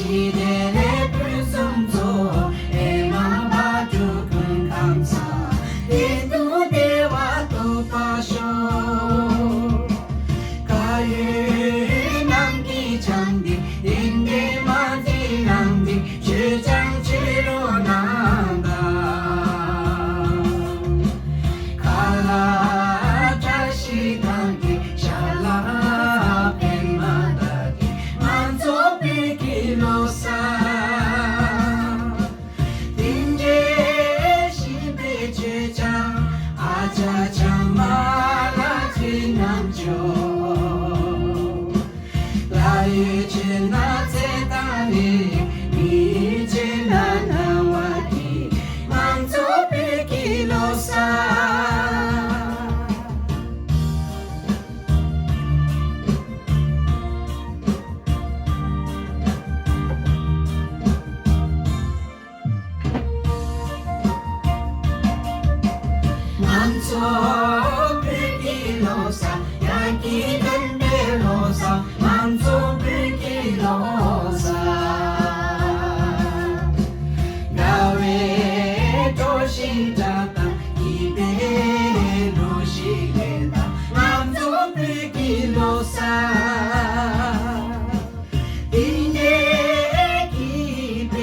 시대의 불순종에 마주큰 감사 또 대와 또 파쇼 가을 남기 장비 인대마디 남비 주장치로 난다 갈라 자식한테 샬라 뱀마다기 만족비 길로사 딘제 신비 주장 아자장 말하지 남죠 라이 지나 세다니 미지나 나와기 만족비 길로사 만족 빌기로사 야기는 배로사 만족 빌기로사 나왜 도시자다 이베로 시계다 만족 빌기로사 딩게 기베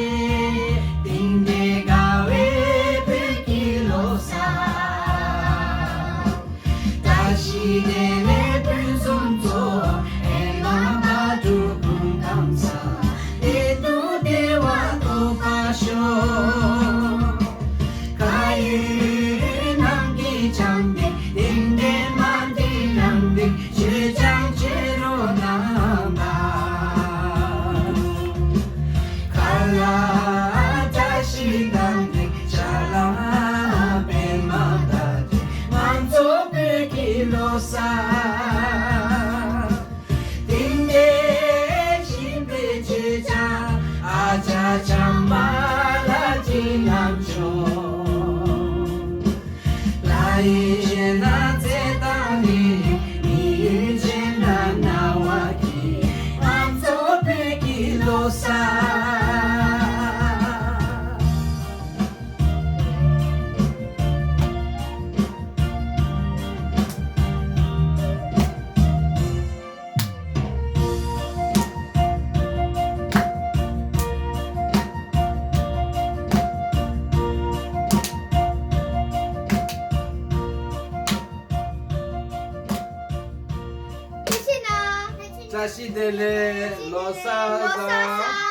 딩게가 왜 빌기로사 시대의 불순종에 마주큰 감사 또 대와 또 가쇼 가을 남기 장비 인대만디 남비 주장치로 남아 갈라 자식한테 잘라 뱀마다지 만족 길로사 딩게 신비 주장 아자장 말하지 남죠 라이제나 세다니 미제나 나와기 만족 길로사 Sino? 자시들의 로사사